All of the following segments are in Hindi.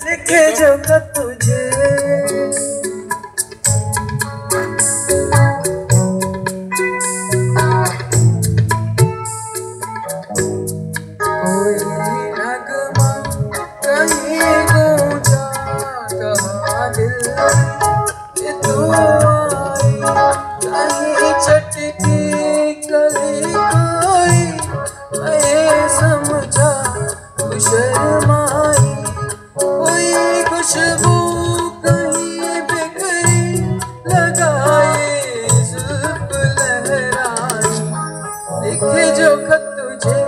लिखे जो खत तुझे। कोई नगमा कहीं गूंजा कहाँ दिल ये तू आई, कहीं चटकी कली कोई मैं समझा तू शर्माई। कोई खुशबू कहीं बिखरी लगाए जुल्फ लहराई। लिखे जो खत तुझे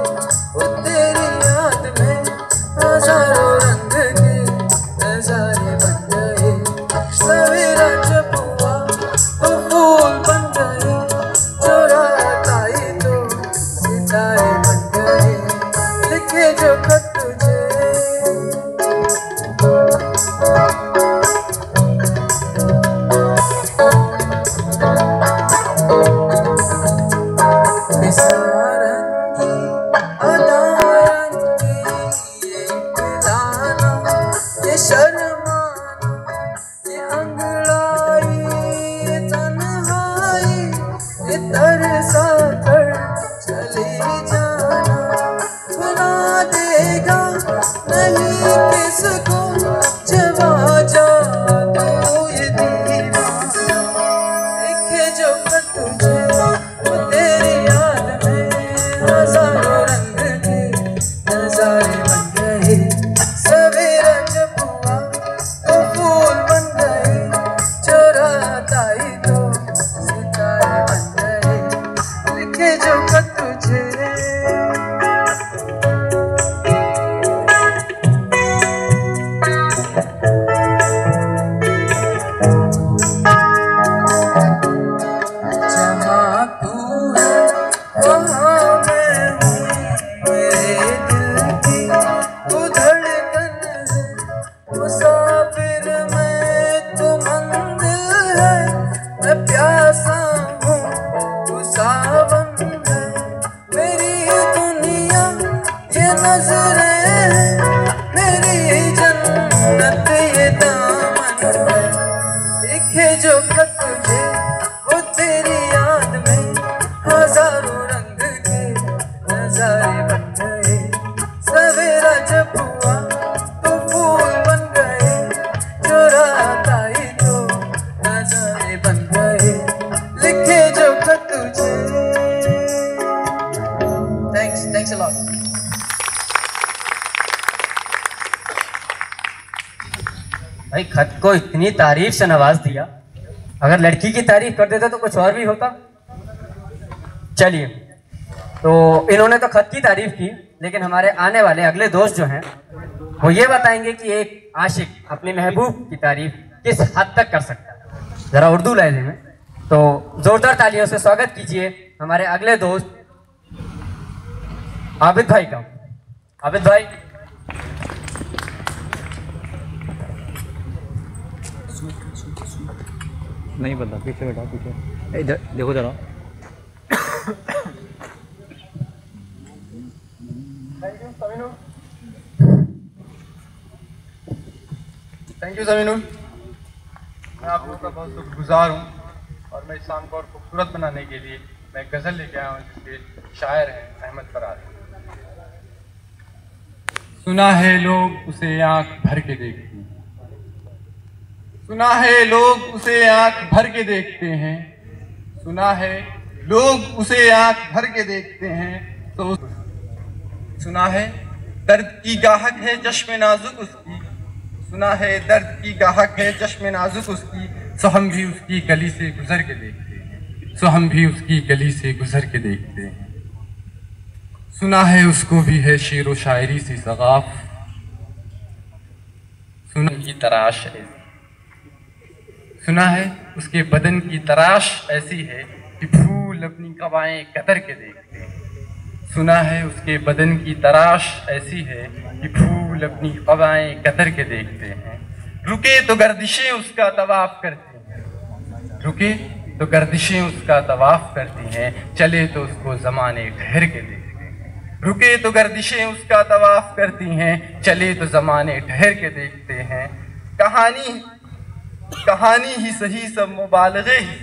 वो तेरी याद में हजारों रंग के नजारे बन गए। सवेरा जब हुआ तो फूल बन गए, जो रात आई तो सितारे बन गए। लिखे जो खत तुझे। भाई खत को इतनी तारीफ से नवाज दिया, अगर लड़की की तारीफ कर देते तो कुछ और भी होता। चलिए, तो इन्होंने तो खत की तारीफ की, लेकिन हमारे आने वाले अगले दोस्त जो हैं वो ये बताएंगे कि एक आशिक अपनी महबूब की तारीफ किस हद तक कर सकता है, जरा उर्दू लहजे में। तो जोरदार तालियों से स्वागत कीजिए हमारे अगले दोस्त आबिद भाई का। आबिद भाई, नहीं पता, पीछे बैठा, पीछे इधर देखो जरा। Thank you Saminu. मैं आप लोगों का बहुत शुक्रगुजार हूँ, और मैं इस शाम को और खूबसूरत बनाने के लिए मैं एक गज़ल लेके आया हूँ जिसके शायर हैं अहमद फराज। सुना है लोग उसे आंख भर के देखते हैं, सुना है लोग उसे आंख भर के देखते हैं, सुना है लोग उसे आंख भर के देखते हैं। तो सुना है दर्द की गाहक है चश्मे नाजुक उसकी, सुना है दर्द की गाहक है चश्मे नाजुक उसकी, सो हम भी उसकी गली से गुजर के देखते हैं, सो हम भी उसकी गली से गुजर के देखते हैं। सुना है उसको भी है शेर व शायरी से सगाफ, सुना की तराश है, सुना है उसके बदन की तराश ऐसी है कि फूल अपनी कवाएं कतर के देखते हैं, सुना है उसके बदन की तराश ऐसी है कि फूल अपनी कवाएं कतर के देखते हैं। रुके तो गर्दिशें उसका तवाफ करती हैं, रुके तो गर्दिशें उसका तवाफ करती हैं, चले तो उसको ज़माने ठहर के देखते हैं। रुके तो गर्दिशें उसका तवाफ करती हैं, चले तो ज़माने ठहर के देखते हैं। कहानी ही सही सब मुबालगे ही,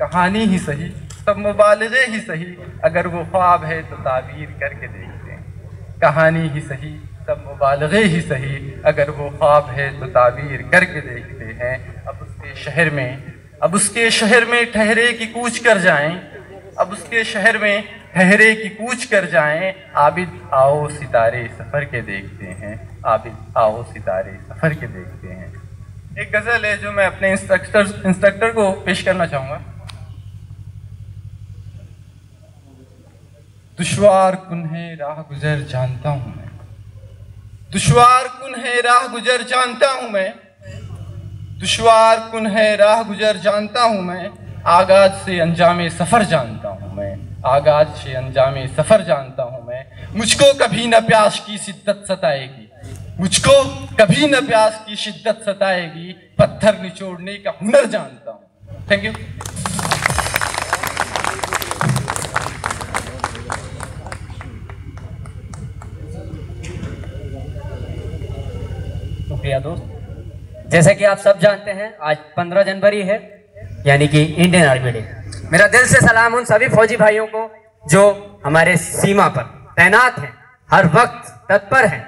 कहानी ही सही सब मुबालगे ही सही, अगर वो ख्वाब है तो ताबीर करके देखते हैं। कहानी ही सही सब मुबालगे ही सही, अगर वो ख्वाब है तो ताबीर करके देखते हैं। अब उसके शहर में ठहरे की कूच कर जाएं, अब उसके शहर में ठहरे की कूच कर जाएं। आबिद आओ सितारे सफ़र के देखते हैं, आबिद आओ सितारे सफ़र के देखते हैं। एक गज़ल है जो मैं अपने इंस्ट्रक्टर को पेश करना चाहूँगा। दुश्वार कुन्हे राह गुजर जानता हूँ मैं, दुश्वार कुन्हे राह गुजर जानता हूँ मैं, दुश्वार कुन्हे राह गुजर जानता हूँ मैं। आगाज से अंजामे सफ़र जानता हूँ मैं, आगाज से अंजामे सफ़र जानता हूँ मैं। मुझको कभी न प्यास की शिद्दत सताएगी, मुझको कभी न प्यास की शिद्दत सताएगी, पत्थर निचोड़ने का हुनर जानता हूँ। Thank you. शुक्रिया दोस्त। जैसे कि आप सब जानते हैं आज 15 जनवरी है, यानी कि इंडियन आर्मी डे। मेरा दिल से सलाम उन सभी फौजी भाइयों को जो हमारे सीमा पर तैनात हैं, हर वक्त तत्पर हैं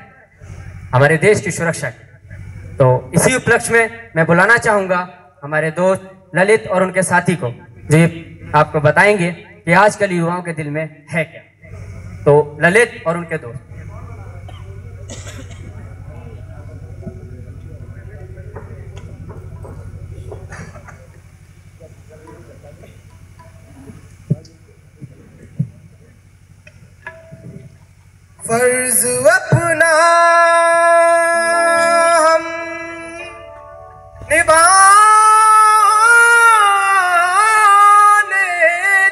हमारे देश की सुरक्षा की। तो इसी उपलक्ष्य में मैं बुलाना चाहूँगा हमारे दोस्त ललित और उनके साथी को, जो ये आपको बताएंगे कि आजकल युवाओं के दिल में है क्या। तो ललित और उनके दोस्त। फर्ज अपना हम निभाने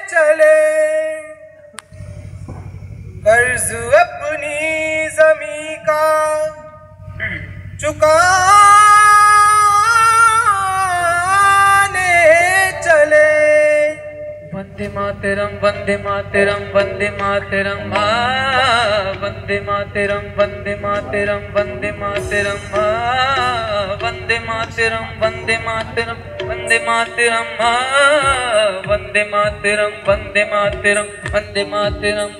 चले, कर्ज अपनी ज़मीं का चुकाने चले। वंदे मातरम वंदे मातरम वंदे मातरम, वंदे मातरम वंदे मातरम वंदे मातरम, वंदे मातरम वंदे मातरम वंदे मातरम, वंदे मातरम वंदे मातरम वंदे मातरम।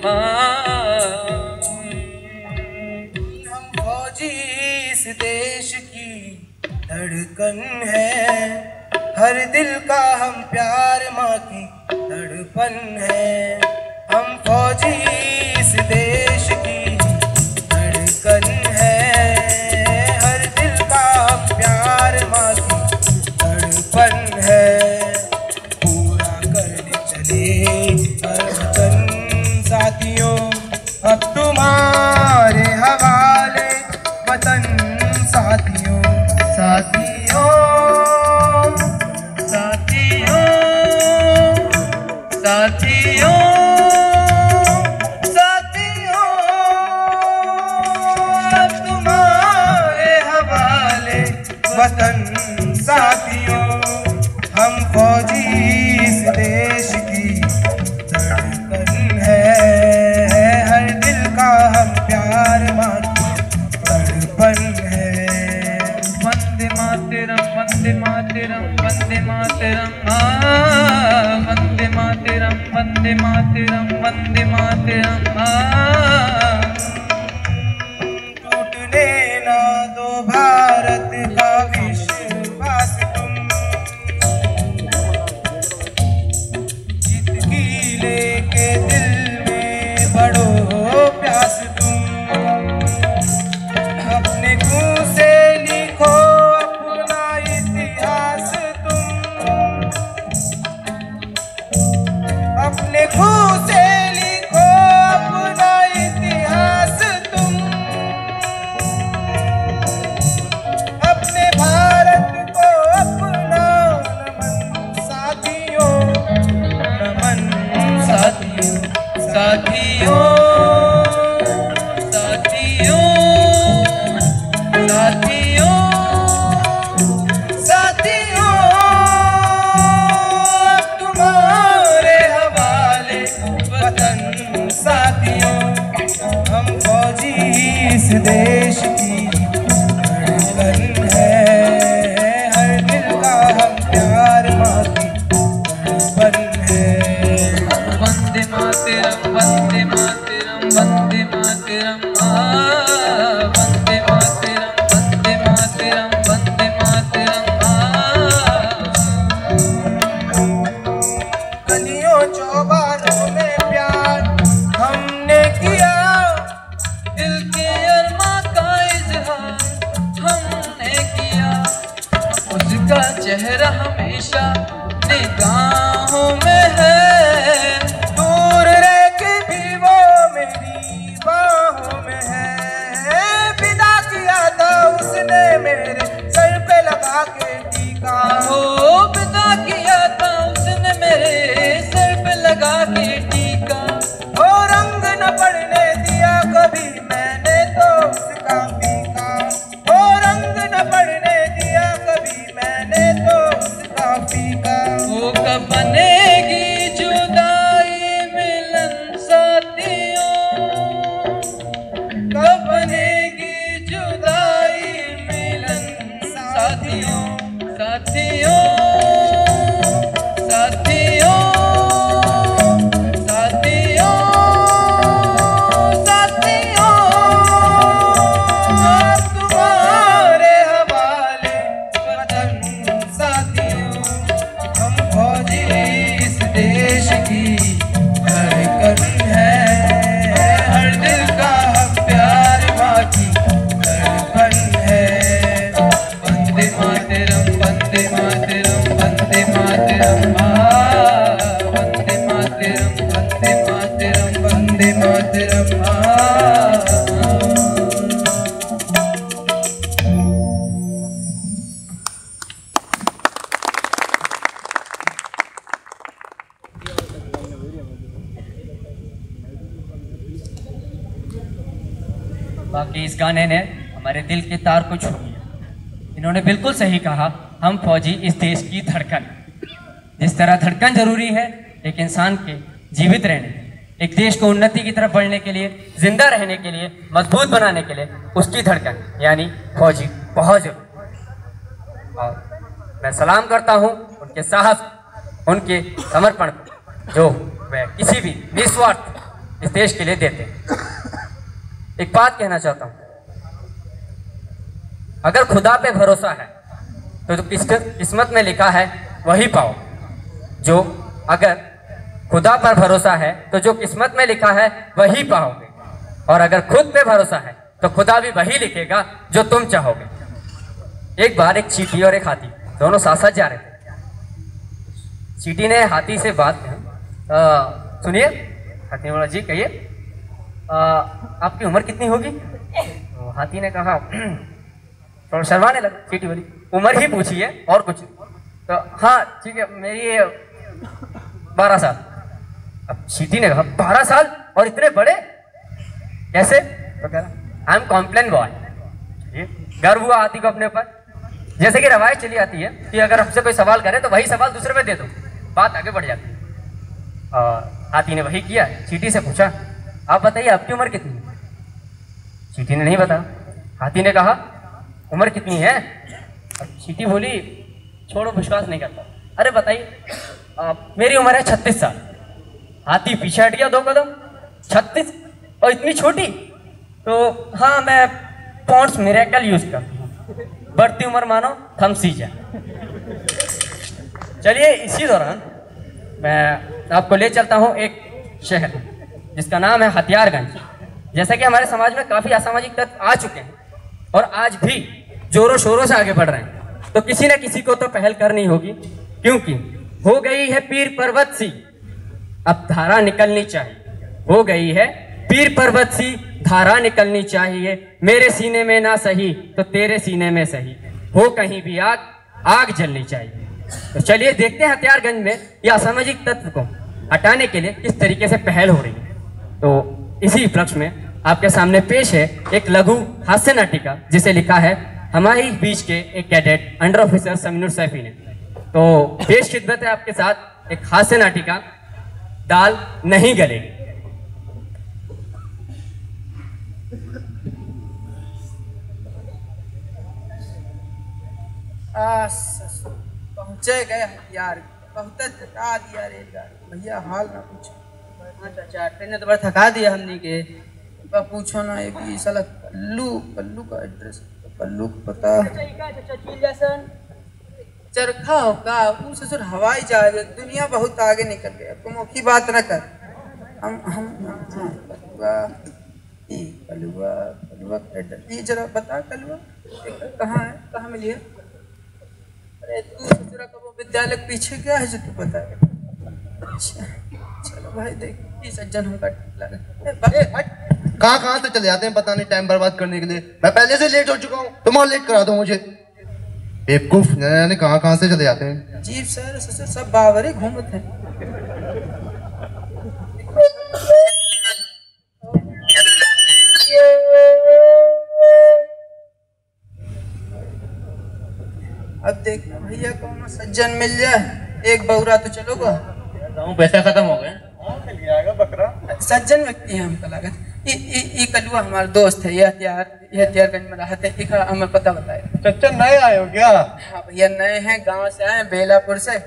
हम फौजी इस देश की धड़कन है, हर दिल का हम प्यार माँ की धड़पन है। हम फौजी इस देश की धड़कन है, हर दिल का हम प्यार माँ की धड़पन है। पूरा करने चले हर वतन साथियों, अब तुम्हारे हवाले वतन साथियों। साथियों साथियों साथियों साथियों, अब तुम्हारे हवाले वतन साथियों। हम फौजी इस देश की धड़कन है, हर दिल का हम प्यार माँ की धड़पन है। वंदे मातरम वंदे मातरम वंदे मातरम, वंदे मातरम वंदे मातरम वंदे मातरम। टूटने ना दो भारत का विश्वास तुम, जीत की लेके दिल में बढ़ो प्यास तुम। अपने खून से लिखो अपना इतिहास तुम, अपने खून से लिखो अपना इतिहास। देश की धड़कन है, हर दिल का हम प्यार माँ की धड़कन है। वंदे मातरम वंदे मातरम वंदे मातरम वंदे मातरम वंदे मातरम वंदे मातरम। गलियों चौबारों में प्यार हमने किया, दिल के अरमा का इजहार हमने किया, उसका चेहरा हमेशा निगाहों में है, दूर रह के भी वो मेरी बाहों में है। विदा किया था उसने मेरे सर पे लगा के टीका, हो विदा किया था उसने मेरे सर पे लगा के टीका, वो रंग न पड़ने दिया कभी मैंने तो उसका फीका, वो रंग न पड़ने दिया कभी मैंने तो उसका फीका। वो कब बनेगी जुदाई मिलन साथियों, कब बनेगी जुदाई मिलन साथियों, साथियों साथियों साथियों साथियों। तुम्हारे हवाले वतन साथियों, हम फौजी इस देश की धड़कन है, हर दिल का हम प्यार माँ की धड़कन है। वंदे मातरम वंदे मातरम वंदे मातरम वंदे मातरम वंदे मातरम वंदे मातरम। बाकी इस गाने ने हमारे दिल के तार को छू लिया। इन्होंने बिल्कुल सही कहा, हम फौजी इस देश की धड़कन। जिस तरह धड़कन जरूरी है एक इंसान के जीवित रहने, एक देश को उन्नति की तरफ बढ़ने के लिए, जिंदा रहने के लिए, मजबूत बनाने के लिए, उसकी धड़कन यानी फौजी बहुत जरूरी। और मैं सलाम करता हूँ उनके साहस, उनके समर्पण को, जो वह किसी भी निस्वार्थ इस देश के लिए देते हैं। एक बात कहना चाहता हूँ, अगर खुदा पे भरोसा है तो किस्मत में लिखा है वही पाओ। जो अगर खुदा पर भरोसा है तो जो किस्मत में लिखा है वही पाओगे, और अगर खुद पे भरोसा है तो खुदा भी वही लिखेगा जो तुम चाहोगे। एक बार एक चींटी और एक हाथी दोनों साथ साथ जा रहे थे। चींटी ने हाथी से बात की, सुनिए। हाथी ने बोला, जी कहिए, आपकी उम्र कितनी होगी? तो हाथी ने कहा, थोड़ा शर्माने लगा। चींटी बोली, उम्र ही पूछी है और कुछ नहीं। तो हाँ ठीक है, मेरी 12 साल। अब चींटी ने कहा, 12 साल और इतने बड़े कैसे? तो कह रहा, आई एम कॉम्प्लेन बॉय। गर्व हुआ हाथी को अपने ऊपर। जैसे कि रवायत चली आती है कि अगर हमसे कोई सवाल करे तो वही सवाल दूसरे में दे दो, बात आगे बढ़ जाती है। और हाथी ने वही किया। चींटी से पूछा, आप बताइए आपकी उम्र कितनी है? चींटी ने नहीं बताया। हाथी ने कहा, उम्र कितनी है? अब चींटी बोली, छोड़ो विश्वास नहीं करता, अरे बताइए। मेरी उम्र है 36 साल। हाथी पीछे हट गया 2 कदम। 36 और इतनी छोटी? तो हाँ, मैं पॉन्ड्स मिरेकल यूज करता हूँ, बढ़ती उम्र मानो थम सीजा। चलिए, इसी दौरान मैं आपको ले चलता हूँ एक शहर जिसका नाम है हथियारगंज। जैसा कि हमारे समाज में काफ़ी असामाजिक तत्व आ चुके हैं और आज भी जोरों शोरों से आगे बढ़ रहे हैं, तो किसी न किसी को तो पहल करनी होगी, क्योंकि हो गई है पीर पर्वत सी, अब धारा निकलनी चाहिए। हो गई है पीर पर्वत सी, धारा निकलनी चाहिए। मेरे सीने में ना सही तो तेरे सीने में सही, हो कहीं भी आग, आग जलनी चाहिए। तो चलिए देखते हैं हथियारगंज में ये असामाजिक तत्व को हटाने के लिए किस तरीके से पहल हो रही है। तो इसी उपलक्ष्य में आपके सामने पेश है एक लघु हास्य नाटिका जिसे लिखा है हमारे बीच के एक कैडेट अंडर ऑफिसर समीनुर सैफी ने। तो पेश खिदमत है आपके साथ एक हास्य नाटिका, दाल नहीं गलेगी। पहुँचे गए यार, बहुत थका दिया रेलगाड़ी भैया, हाल ना पूछो। चाचा ट्रेन ने तो बड़ा थका दिया हमने के, पूछो ना। एक ही साला पल्लू का एड्रेस, पल्लू को पता चरखा होगा वो ससुर हवाई जहाज, दुनिया बहुत आगे निकल गया। तुम की बात न कर। हम कलुआ ये जरा बता, कलुआ कहाँ है, कहाँ मिली है? अरे तू ससुरा कब विद्यालय के पीछे क्या है जो तू बता। अच्छा चलो भाई देख, ये सज्जन हमका लगा। कहाँ से चले जाते हैं पता नहीं, टाइम बर्बाद करने के लिए। मैं पहले से लेट हो चुका हूँ, तुम और लेट करा दो मुझे। बेवकूफ, यानी कहाँ से चले जाते हैं। जीव सर ससुर सब बावरे घूमते हैं। अब देखना भैया कौन सज्जन मिल जाए, एक बौरा तो चलोगा। पैसा खत्म हो गए। बकरा सज्जन व्यक्ति है हमको लगा। ये कलुआ हमारा दोस्त है, यह हथियारगंज में रहते हैं, हमें पता बताया। चच्चा नए आए हो क्या? हाँ भैया नए हैं, गांव से आए, बेलापुर से,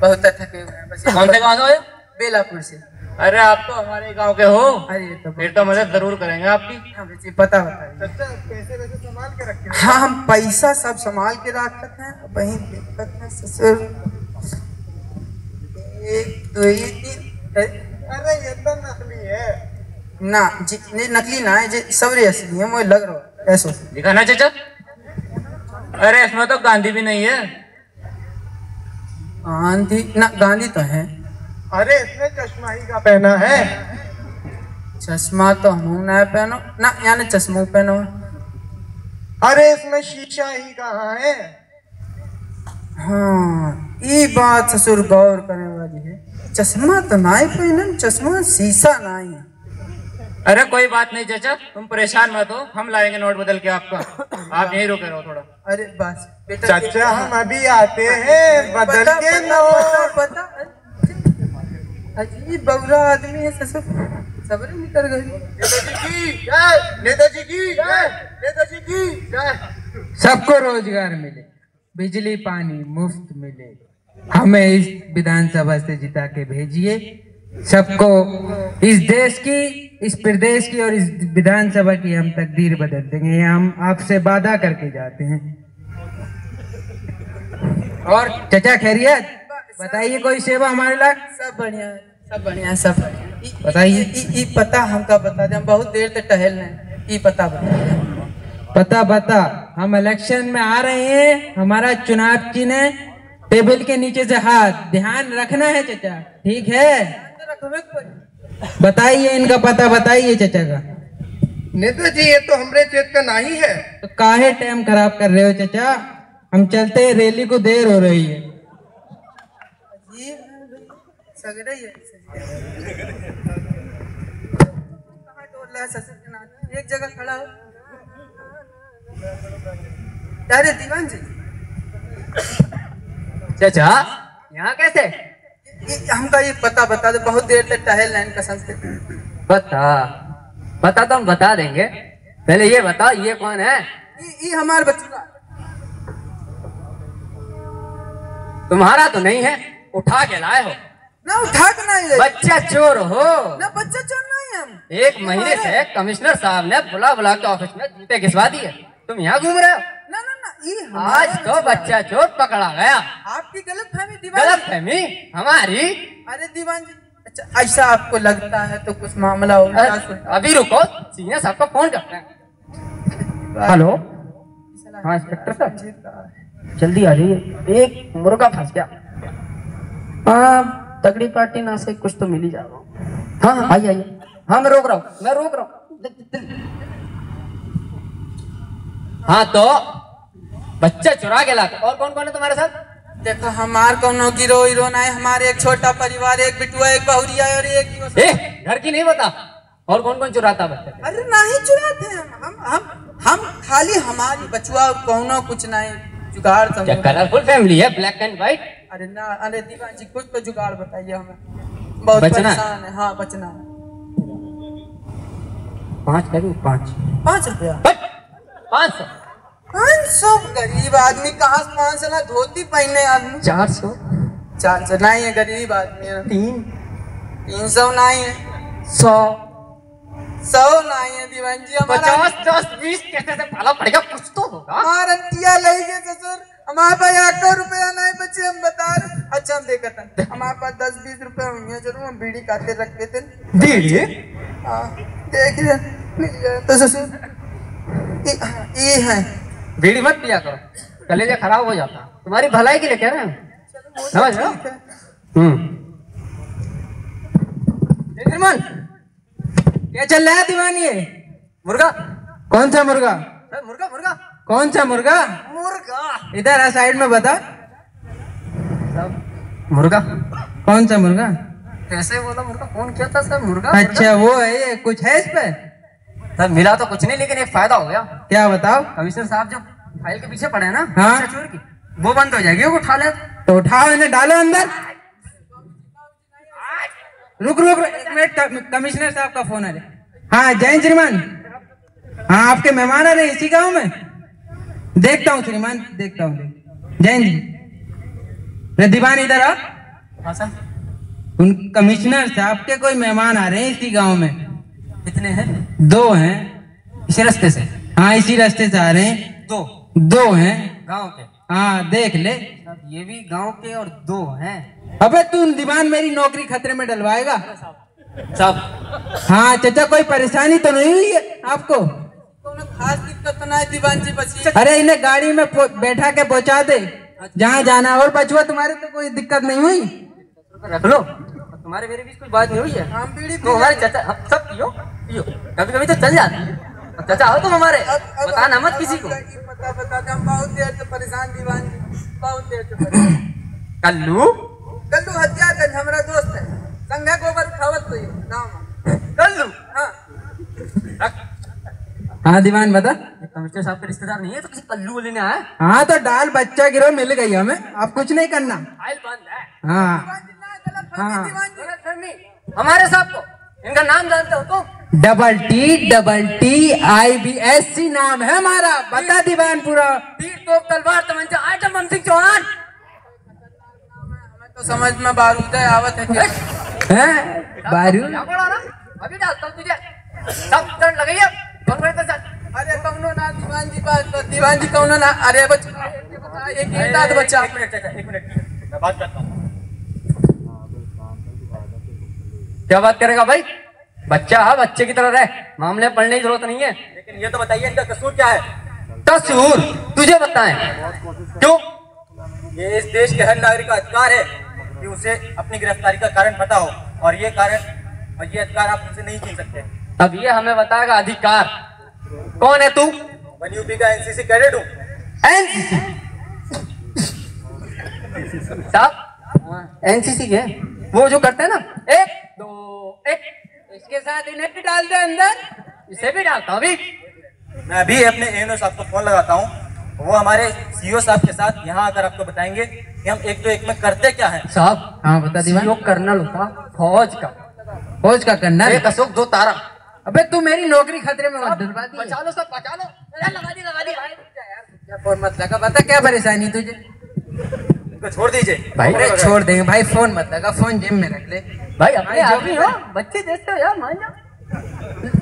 बहुत थके हुए हैं। बस कौन से गाँव से आए? बेलापुर से। अरे आप तो हमारे गांव के हो। अरे तो फिर तो मदद जरूर करेंगे आपकी। हाँ जी पता बताइए। चच्चा पैसे वैसे संभाल के रखे? हाँ हम पैसा सब संभाल के रखते हैं। वही दिक्कत है ससुर, 1 2 3। अरे ये तो नकली है ना जी, नहीं नकली ना है जी, सबरे असली है, मुझे लग रहा है ऐसा। दिखाना चाचा। अरे इसमें तो गांधी भी नहीं है। गांधी ना, गांधी तो है। अरे इसने चश्मा ही का पहना है। चश्मा तो हम ना पहनो ना, यानी चश्मा पहनो। अरे इसमें शीशा ही कहाँ है? हाँ ये बात ससुर गौर करने वाली है। चश्मा तो ना ही पहनन, चश्मा शीशा ना ही। अरे कोई बात नहीं चाचा, तुम परेशान मत हो, हम लाएंगे नोट बदल के आपका। आप यहीं रुके रहो थोड़ा। अरे बस बेटा चाचा हम अभी आते हैं, बदल के नोट। पता अजीब बबरा आदमी है ससुर, सब्र निकल गई। नेताजी की जय, नेताजी की जय। सबको रोजगार मिले, बिजली पानी मुफ्त मिले, हमें इस विधानसभा से जिता के भेजिए। सबको इस देश की, इस प्रदेश की और इस विधानसभा की हम तकदीर बदल देंगे, ये हम आपसे वादा करके जाते हैं। और चचा खैरियत, बताइए कोई सेवा हमारे लायक? सब बढ़िया है, सब बढ़िया है, सब बढ़िया। बताइए। ये पता हमका बता दे, हम बहुत देर से टहल रहे हैं। ये पता बता। पता हम इलेक्शन में आ रहे हैं, हमारा चुनाव चिन्ह है टेबल के नीचे से हाथ, ध्यान रखना है चचा, ठीक है? बताइए इनका पता, बताइए चचा का। नेताजी ये तो हमरे क्षेत्र का नहीं है। तो काहे टाइम खराब कर रहे हो चचा, हम चलते हैं, रैली को देर हो रही है। सगड़ा ही है। एक जगह खड़ा हो। अरे दीवान जी चाचा यहाँ कैसे? हमका ये पता बता दो, बहुत देर तक टहल लाइन कसम से। बता तो हम बता देंगे, पहले ये बता ये कौन है? ये हमारे बच्चा। तुम्हारा तो नहीं है, उठा के लाए हो ना, उठा के नहीं। बच्चा चोर हो ना, बच्चा चोर नहीं हम। 1 महीने से कमिश्नर साहब ने बुला के ऑफिस में जूते घिसवा दिए, तुम यहाँ घूम रहे हो। ना ना ना, ये आज तो बच्चा चोर पकड़ा गया। आपकी गलत फहमी दीवान। गलत फहमी हमारी? अरे दीवान जी, अच्छा ऐसा आपको लगता है तो कुछ मामला होगा। अभी रुको, सीनियर साहब को फोन करते हैं। हेलो, हाँ इंस्पेक्टर साहब जल्दी आ जाइए, एक मुर्गा फंस गया। हाँ तगड़ी पार्टी ना से कुछ तो मिल ही जाएगा। हाँ आइए आइए, हाँ मैं रोक रहा हूँ। हाँ तो बच्चा चुरा के लाते। और कौन कौन है तुम्हारे साथ? देखो हमार कोनो गिरो हीरो ना है, हमारे एक छोटा परिवार, एक बिटुआ, एक बहुरिया और एक घर की नहीं बता। और कौन कौन चुराता बच्चे? अरे नहीं चुराते हैं हम खाली हमारी बचुआ, कोनो कुछ नहीं जुगाड़। कलरफुल फैमिली है, ब्लैक एंड व्हाइट। अरे ना, अरे दीवान जी कुछ तो जुगाड़ बताइए हमें, बहुत परेशान है। हाँ बचना। 5 लगेंगे, 5 रुपया। 500 500 गरीब आदमी कहाँ से 500 ना धोती पहने आदमी 400 400 नहीं है गरीब आदमी है 300 नहीं है 100 नहीं है दीवान जी हमारा 50 10 20 कैसे से पाला पड़ेगा कुछ तो होगा। हमारा टिया ले गए ससुर हमारे पास 1 रुपया नहीं बचे हम बता रहे। अच्छा हम देखा था हमारे पास 10-20 रुपए होंगे जरूर हम बीड़ी खाते रखते थे बीड़ी हाँ देख रहे तो ससुर ये है बीड़ी मत पिया करो कलेजा खराब हो जाता तुम्हारी भलाई के लिए कह रहे हैं समझ रहे हो। निर्मल क्या चल रहा है दीवानी है? मुर्गा कौन सा मुर्गा? मुर्गा मुर्गा कौन सा मुर्गा? मुर्गा इधर आ साइड में बता। मुर्गा कौन सा मुर्गा? कैसे बोला मुर्गा फोन किया था सर मुर्गा अच्छा वो है ये कुछ है इस पे? सर मिला तो कुछ नहीं लेकिन एक फायदा हो गया। क्या बताओ? कमिश्नर साहब जो फाइल के पीछे पड़े हैं ना हाँ? चोर की वो बंद हो जाएगी वो उठा ले तो उठाओ इन्हें डालो अंदर। रुक रुक रुक, एक मिनट कमिश्नर साहब का फोन आ रहा। हाँ जैन श्रीमान हाँ आपके मेहमान आ रहे इसी गांव में। देखता हूँ श्रीमान देखता हूँ। जैन जी दीवान इधर आ। हाँ सर उन कमिश्नर साहब के कोई मेहमान आ रहे हैं इसी गांव में। कितने हैं? 2 हैं इसी रास्ते से। हाँ इसी रास्ते से आ रहे हैं। 2 हैं गांव के। हाँ देख ले साहब ये भी गांव के और 2 हैं। अबे तू दीवान मेरी नौकरी खतरे में डलवाएगा साहब हाँ चाचा कोई परेशानी तो नहीं हुई है आपको? खास दिक्कत तो नहीं दीवान जी बची। अरे इन्हें गाड़ी में बैठा के पहुंचा दे जहाँ जाना। और बचुआ तुम्हारे तो कोई दिक्कत नहीं हुई? रख लो तुम्हारे मेरे बीच कोई बात नहीं हुई है। हम बीड़ी तो हमारे चाचा हम सब पियो पियो कभी कभी तो चल जाती है। चाचा आओ तुम हमारे बताना मत किसी को। बता हम बहुत देर से परेशान दीवान जी बहुत देर से परेशान। कल्लू कल्लू हथियारगंज हमारा दोस्त है संघा गोबर उठावत तो ये नाम कल्लू हाँ हाँ दीवान बता। कमिश्नर साहब के रिश्तेदार नहीं है तो किसी कल्लू लेने आया। हाँ तो डाल बच्चा गिरो मिल गई हमें अब कुछ नहीं करना। फाइल बंद है। हाँ हाँ हमारे साहब को इनका नाम जानते हो तुम? TTIBSC नाम है हमारा। बता दीवान पूरा। तीर तोप तलवार तमंचा आइटम बम सिंह चौहान। हमें तो समझ में बारूद है आवत है क्या हैं बारूद? अभी डालता हूँ तुझे सब टर्न लगाइए कौन बड़े साथ। अरे कौनो ना दीवान जी पास तो दीवान जी कौनो ना। अरे बच्चा एक दाद बच्चा एक मिनट मैं बात करता हूँ। क्या बात करेगा भाई? बच्चा है बच्चे की तरह रहे मामले पढ़ने की जरूरत नहीं है। लेकिन ये तो बताइए इनका कसूर क्या है? कसूर तुझे बताएं क्यों? ये इस देश के हर नागरिक का अधिकार है कि उसे अपनी गिरफ्तारी का कारण पता हो और ये कारण और ये अधिकार आप उनसे नहीं छीन सकते। अब ये हमें बताएगा अधिकार। कौन है तू? मैं यूपी का एनसीसी कैडेट हूँ। एनसीसी साहब एनसीसी के वो जो करते हैं ना 1 2 1 इसके साथ इन्हें भी डाल दे अंदर। इसे भी डालता हूँ अभी। मैं अभी अपने एएनओ साहब को फोन लगाता हूँ वो हमारे सीईओ साहब के साथ यहाँ आकर आपको बताएंगे कि हम 1 2 1 में करते क्या है। साहब हाँ बता दीवान। सीईओ कर्नल होता फौज का करना। 1 अशोक 2 तारा। अबे तू मेरी नौकरी खतरे में मत डलवा दी। बचा लो सब बचा लो। लगा दी फोन मत लगा। बता क्या परेशानी तुझे? इनको छोड़ दीजिए भाई अरे छोड़ देंगे भाई। फोन मत लगा फोन जेब में रख ले भाई अपने आप ही हो बच्चे जैसे हो यार मान जाओ।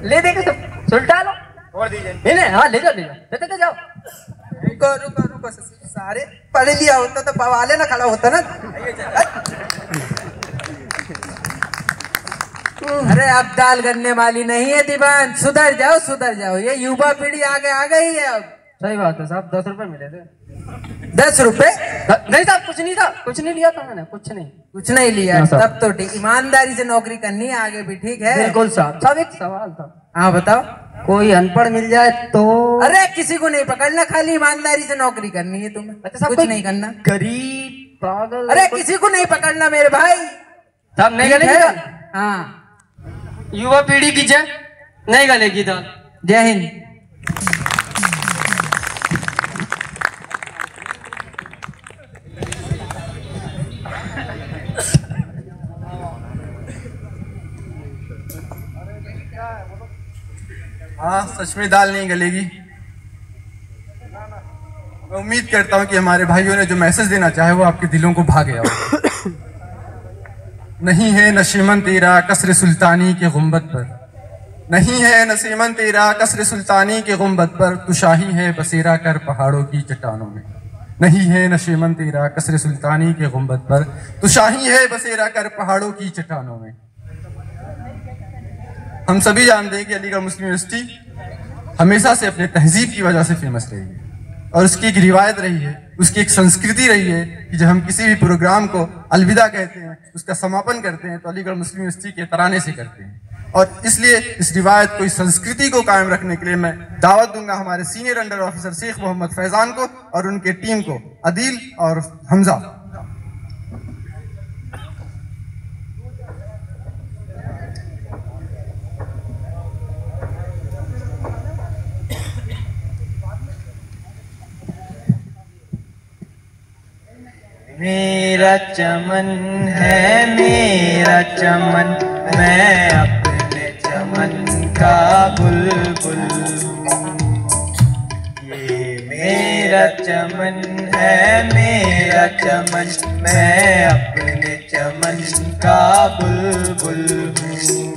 ले देंगे सब सुलटा लो छोड़ दीजिए इन्हें। हाँ ले जाओ जाओ। रुको सारे पढ़ लिया होता तो बवाले ना खड़ा होता ना। अरे अब दाल गन्ने वाली नहीं है दीवान। सुधर जाओ। ये युवा पीढ़ी आगे आ गई है अब। सही बात है साहब 10 रुपए मिले थे। 10 रुपए? नहीं साहब कुछ नहीं लिया था मैंने कुछ नहीं लिया। तब तो ठीक ईमानदारी से नौकरी करनी है आगे भी ठीक है। बिल्कुल साहब एक सवाल था। हाँ बताओ। कोई अनपढ़ मिल जाए तो? अरे किसी को नहीं पकड़ना खाली ईमानदारी से नौकरी करनी है तुम्हें। अच्छा कुछ नहीं करना। गरीब पागल अरे किसी को नहीं पकड़ना मेरे भाई। साहब नहीं गलेगी। हाँ युवा पीढ़ी की जय नहीं गलेगी दाल। जय हिंद। हाँ सच में दाल नहीं गलेगी। उम्मीद करता हूं कि हमारे भाइयों ने जो मैसेज देना चाहे वो आपके दिलों को भा गया हो। नहीं है नशीमन तेरा कसर सुल्तानी के गुंबद पर, नहीं है नसीमन तेरा कसर सुल्तानी के गुंबद पर, तू शाही है बसेरा कर पहाड़ों की चट्टानों में। नहीं है नशीमन तेरा कसर सुल्तानी के गुंबद पर, तू शाही है बसेरा कर पहाड़ों की चट्टानों में। हम सभी जानते हैं कि अलीगढ़ मुस्लिम यूनिवर्सिटी हमेशा से अपने तहजीब की वजह से फेमस रही है और उसकी एक रिवायत रही है, उसकी एक संस्कृति रही है कि जब हम किसी भी प्रोग्राम को अलविदा कहते हैं, उसका समापन करते हैं तो अलीगढ़ मुस्लिम यूनिवर्सिटी के तराने से करते हैं। और इसलिए इस रिवायत को, इस संस्कृति को कायम रखने के लिए मैं दावत दूंगा हमारे senior under officer Sheikh Mohammad Faizan को और उनके टीम को, अदील और हमजा। मेरा चमन है मेरा चमन, मैं अपने चमन का बुलबुल हूँ। ये मेरा चमन है मेरा चमन, मैं अपने चमन का बुलबुल हूँ।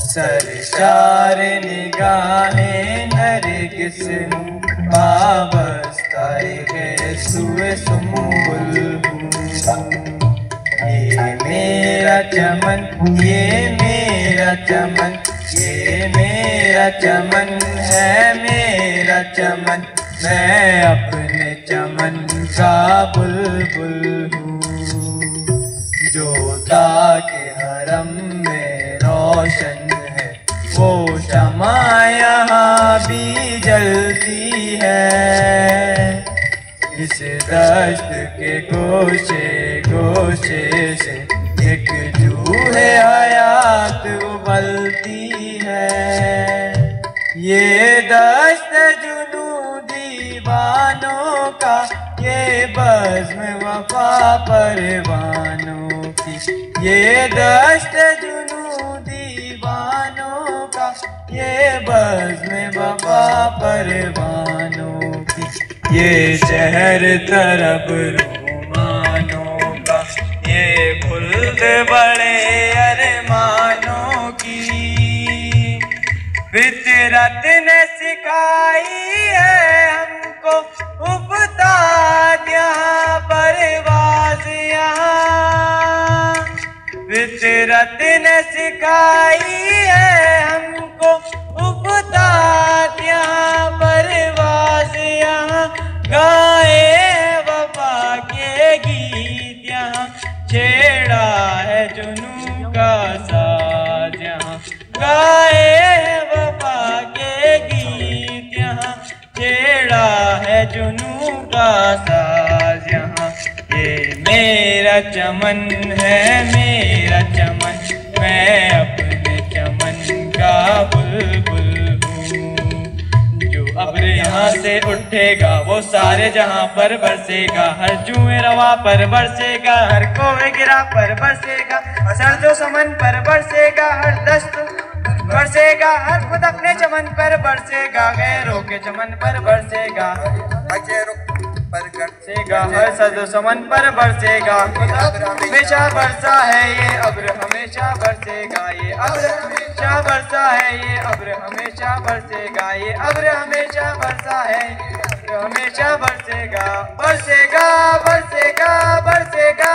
सरशार निगाहें नरगिस वाबस्ताए है सुए सुम्बुल हूँ। ये मेरा चमन, ये मेरा चमन, ये मेरा चमन है मेरा चमन, मैं अपने चमन का बुलबुल हूँ। जोता के हरम में रोशन है वो शमा यहाँ भी जलती है। इस दश्त के गोशे गोशे से एक जूहे हयात उबलती है। ये दश्त जुनू दीवानों का, ये बज़्म वफा परवानों की। ये दश्त जुनू दीवानों का, ये बज़्म वफा परवानों की। ये शहर तरब रूमानों का, ये खुल्द बड़े अरमानों की। फितरत ने सिखाई है हमको उफ्ताद यहाँ परवाज़ यहाँ। फितरत ने सिखाई है हमको उफ्ताद यहाँ परवाज़ यहाँ। गाए वफा के गीत यहाँ, छेड़ा है जुनू का साज यहाँ। गाए वफा के गीत यहाँ, छेड़ा है जुनू का साज यहाँ। ये मेरा चमन है मेरा चमन, मैं अपने चमन का बुलबुल हूँ। जो अब्र यहाँ से उठेगा वो सारे जहाँ पर बरसेगा। हर जुए रवा पर बरसेगा, हर कोए गिरा पर बरसेगा। सर्दो समन पर बरसेगा, हर दस्त बरसेगा। हर खुद अपने चमन पर बरसेगा, गैरों के चमन पर बरसेगा। पर बरसेगा, हर सर्दो समन पर बरसेगा। हमेशा बरसा है ये अब्र, हमेशा बरसेगा। ये अब्र हमेशा बरसा है, ये अब्र हमेशा बरसेगा। ये अब्र हमेशा बरसा है, हमेशा बरसेगा। बरसेगा बरसेगा बरसेगा।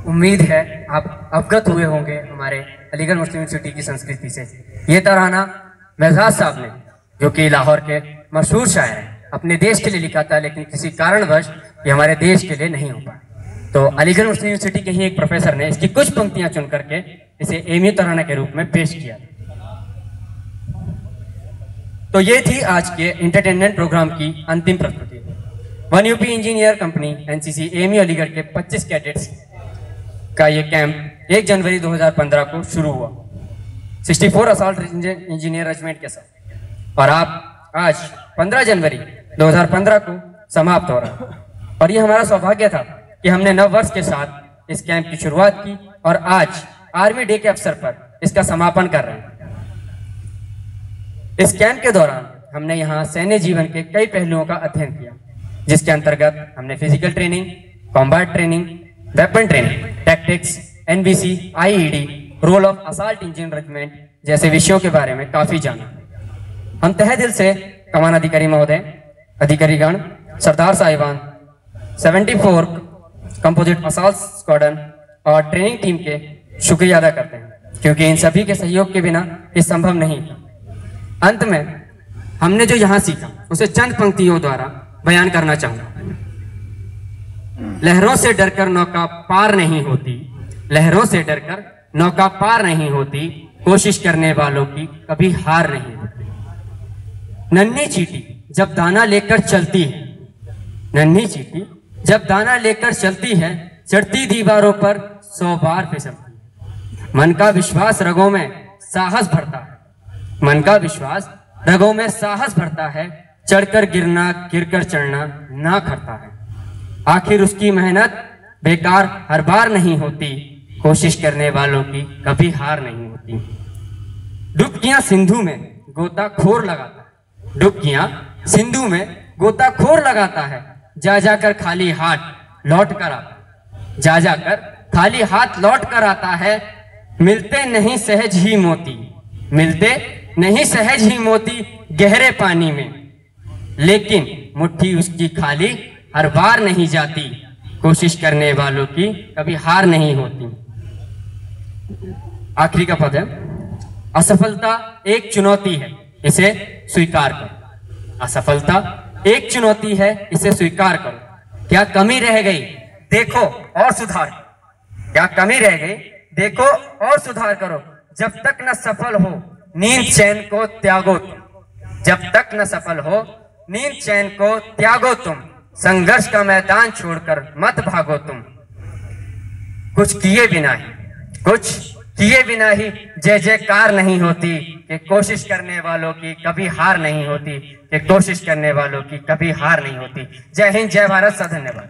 उम्मीद है आप अवगत हुए होंगे हमारे अलीगढ़ मुस्लिम यूनिवर्सिटी की संस्कृति से। ये तराना मेहजाज साहब ने, जो कि लाहौर के मशहूर शायर हैं, अपने देश के लिए लिखा था, लेकिन किसी कारणवश ये हमारे देश के लिए नहीं हो पाया। तो अलीगढ़ मुस्लिम यूनिवर्सिटी के ही एक प्रोफेसर ने इसकी कुछ पंक्तियां चुन करके इसे एमयू तराना के रूप में पेश किया। तो ये थी आज के एंटरटेनमेंट प्रोग्राम की अंतिम प्रस्तुति। One UP engineer company NCC MU Aligarh के 25 कैडेट्स का ये कैंप 1 जनवरी 2015 को शुरू हुआ 64 असॉल्ट इंजीनियर रेजिमेंट के साथ। और आप आज 15 जनवरी 2015 को समाप्त हो रहा है और ये हमारा सौभाग्य था कि हमने नव वर्ष के साथ इस कैंप की शुरुआत की और आज आर्मी डे के अवसर पर इसका समापन कर रहे हैं। इस कैंप के दौरान हमने यहाँ सैन्य जीवन के कई पहलुओं का अध्ययन किया, जिसके अंतर्गत हमने physical training, combat training, weapon training, tactics, NBC, IED, role of assault engine regiment जैसे विषयों के बारे में काफी जाना। हम तहे दिल से कमान अधिकारी महोदय, अधिकारीगण, सरदार साहिबान, 74 कंपोजिट असॉल्ट स्क्वाड्रन और ट्रेनिंग टीम के शुक्रिया अदा करते हैं, क्योंकि इन सभी के सहयोग के बिना ये संभव नहीं था। अंत में हमने जो यहाँ सीखा उसे चंद पंक्तियों द्वारा बयान करना चाहूंगा। लहरों से डरकर नौका पार नहीं होती, लहरों से डरकर नौका पार नहीं होती, कोशिश करने वालों की कभी हार नहीं होती। नन्ही चींटी जब दाना लेकर चलती है, नन्ही चींटी जब दाना लेकर चलती है, चढ़ती दीवारों पर 100 बार फिसलती है। मन का विश्वास रगों में साहस भरता है, मन का विश्वास रगों में साहस भरता है, चढ़कर गिरना गिरकर चढ़ना ना करता है। आखिर उसकी मेहनत बेकार हर बार नहीं होती, कोशिश करने वालों की कभी हार नहीं होती। डुबकियां सिंधु में गोताखोर लगाता है, डुबकियां सिंधु में गोताखोर लगाता है, जा जाकर खाली हाथ लौट कर आता है, जा जाकर खाली हाथ लौट कर आता है। मिलते नहीं सहज ही मोती, मिलते नहीं सहज ही मोती गहरे पानी में, लेकिन मुट्ठी उसकी खाली हर बार नहीं जाती, कोशिश करने वालों की कभी हार नहीं होती। आखिरी का पद है, असफलता एक चुनौती है, इसे स्वीकार करो। असफलता एक चुनौती है, इसे स्वीकार करो। क्या कमी रह गई, देखो और सुधार करो। क्या कमी रह गई, देखो और सुधार करो। जब तक न सफल हो नींद चैन को त्यागो तुम, जब तक न सफल हो नींद चैन को त्यागो तुम, संघर्ष का मैदान छोड़कर मत भागो तुम। कुछ किए बिना ही जय जयकार नहीं होती, कि कोशिश करने वालों की कभी हार नहीं होती, कि कोशिश करने वालों की कभी हार नहीं होती। जय हिंद, जय भारत, सा धन्यवाद।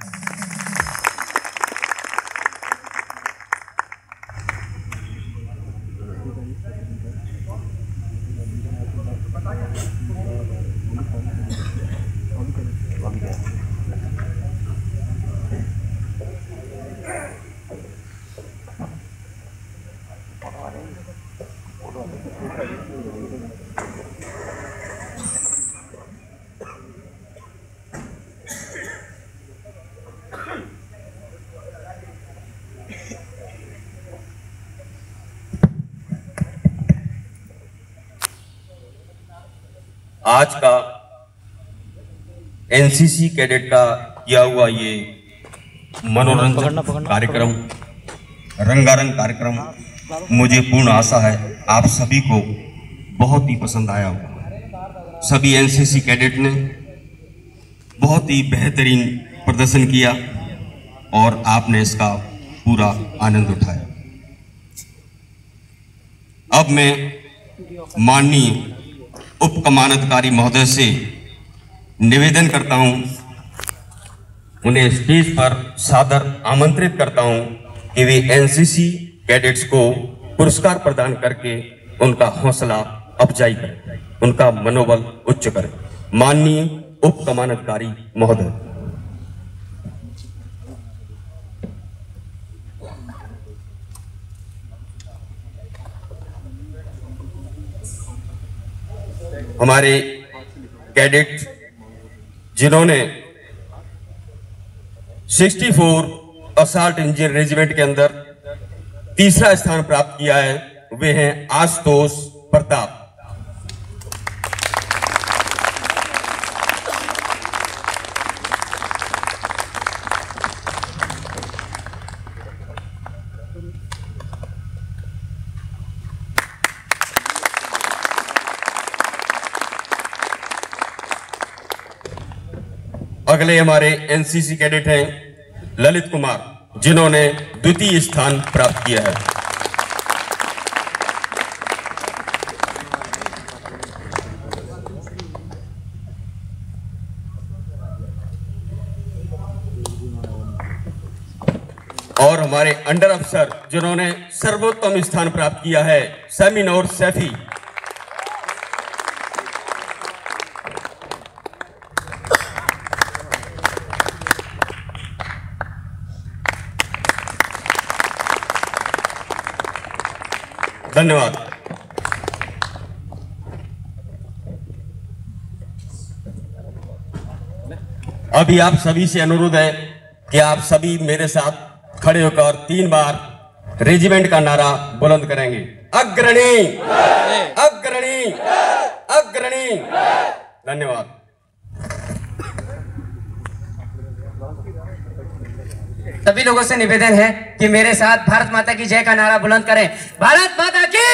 आज का एनसीसी कैडेट का किया हुआ ये मनोरंजन कार्यक्रम, रंगारंग कार्यक्रम, मुझे पूर्ण आशा है आप सभी को बहुत ही पसंद आया होगा। सभी एनसीसी कैडेट ने बहुत ही बेहतरीन प्रदर्शन किया और आपने इसका पूरा आनंद उठाया। अब मैं माननीय उप कमानाधिकारी महोदय से निवेदन करता हूं, उन्हें स्टेज पर सादर आमंत्रित करता हूं कि वे एनसीसी कैडेट्स को पुरस्कार प्रदान करके उनका हौसला अफजाई करें, उनका मनोबल उच्च करें। माननीय उप कमानाधिकारी महोदय। हमारे कैडेट जिन्होंने 64 असॉल्ट इंजन रेजिमेंट के अंदर तीसरा स्थान प्राप्त किया है, वे हैं आशुतोष प्रताप। अगले हमारे एनसीसी कैडेट हैं ललित कुमार, जिन्होंने द्वितीय स्थान प्राप्त किया है। और हमारे अंडर अफसर जिन्होंने सर्वोत्तम स्थान प्राप्त किया है, समीन और सैफी। धन्यवाद। अभी आप सभी से अनुरोध है कि आप सभी मेरे साथ खड़े होकर 3 बार रेजिमेंट का नारा बुलंद करेंगे। अग्रणी, अग्रणी, अग्रणी। धन्यवाद। सभी लोगों से निवेदन है कि मेरे साथ भारत माता की जय का नारा बुलंद करें। भारत माता की